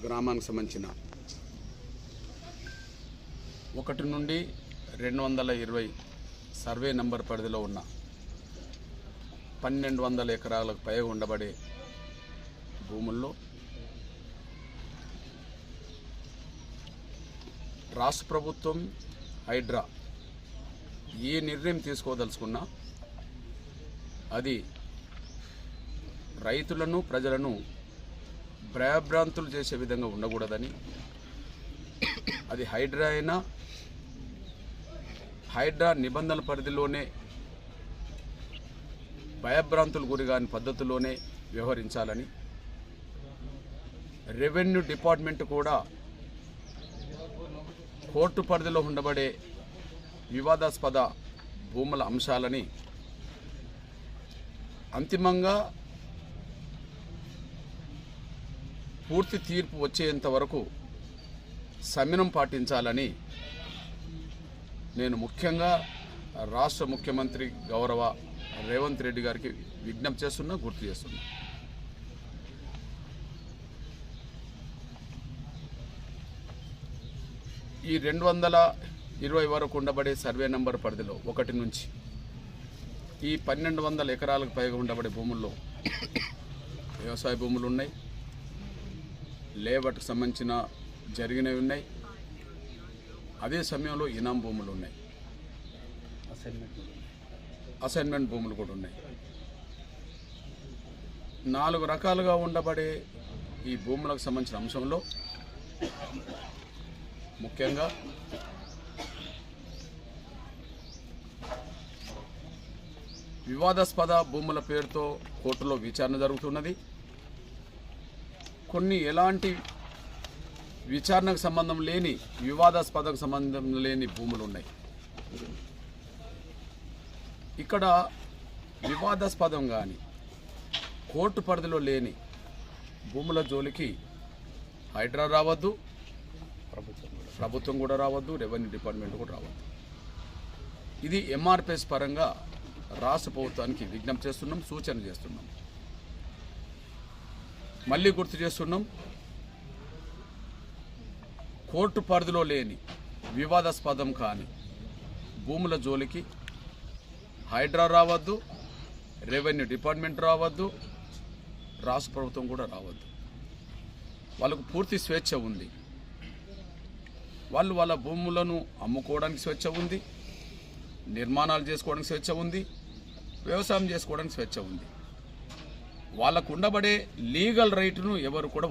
గ్రామానికి సంబంధించిన 1 నుండి 220 సర్వే నంబర్ పరిధిలో ఉన్న 1200 ఎకరాలకు పైగా ఉండబడే భూముల్లో రాష్ట్ర ప్రభుత్వం హైడ్రా ఏ నిర్ణయం తీసుకోదలుచుకున్నా అది రైతులను ప్రజలను భయభ్రాంతులు చేసే విధంగా ఉండకూడదని, అది హైడ్రా అయినా హైడ్రా నిబంధనల పరిధిలోనే భయభ్రాంతులు గురిగాని పద్ధతిలోనే వ్యవహరించాలని, రెవెన్యూ డిపార్ట్మెంట్ కూడా కోర్టు పరిధిలో ఉండబడే వివాదాస్పద భూముల అంశాలని అంతిమంగా పూర్తి తీర్పు వచ్చేంత వరకు సంయమనం పాటించాలని నేను ముఖ్యంగా రాష్ట్ర ముఖ్యమంత్రి గౌరవ రేవంత్ రెడ్డి గారికి విజ్ఞప్తి చేస్తున్నా, గుర్తు చేస్తున్నా. ఈ 220 వరకు ఉండబడే సర్వే నంబర్ పరిధిలో 1 నుంచి ఈ 1200 ఎకరాలకు పైగా ఉండబడే భూముల్లో వ్యవసాయ భూములు ఉన్నాయి, లేఅవుట్కి సంబంధించిన జరిగినవి ఉన్నాయి, అదే సమయంలో ఇనాం భూములు ఉన్నాయి, అసైన్మెంట్ భూములు కూడా ఉన్నాయి. 4 రకాలుగా ఉండబడే ఈ భూములకు సంబంధించిన అంశంలో ముఖ్యంగా వివాదాస్పద భూముల పేరుతో కోర్టులో విచారణ జరుగుతున్నది. కొన్ని ఎలాంటి విచారణకు సంబంధం లేని, వివాదాస్పదకు సంబంధం లేని భూములు ఉన్నాయి. ఇక్కడ వివాదాస్పదం కానీ కోర్టు పరిధిలో లేని భూముల జోలికి హైడ్రా రావద్దు, ప్రభుత్వం కూడా రావద్దు, రెవెన్యూ డిపార్ట్మెంట్ కూడా రావద్దు. ఇది ఎంఆర్పిఎస్ పరంగా రాష్ట్ర ప్రభుత్వానికి విజ్ఞప్తి చేస్తున్నాం, సూచన చేస్తున్నాం. మళ్ళీ గుర్తు చేస్తున్నాం, కోర్టు పరిధిలో లేని వివాదాస్పదం కాని భూముల జోలికి హైడ్రా రావద్దు, రెవెన్యూ డిపార్ట్మెంట్ రావద్దు, రాష్ట్ర ప్రభుత్వం కూడా రావద్దు. వాళ్ళకు పూర్తి స్వేచ్ఛ ఉంది. వాళ్ళు వాళ్ళ భూములను అమ్ముకోవడానికి స్వేచ్ఛ ఉంది, నిర్మాణాలు చేసుకోవడానికి స్వేచ్ఛ ఉంది, వ్యవసాయం చేసుకోవడానికి స్వేచ్ఛ ఉంది. వాళ్ళకు ఉండబడే లీగల్ రైట్ను ఎవరు కూడా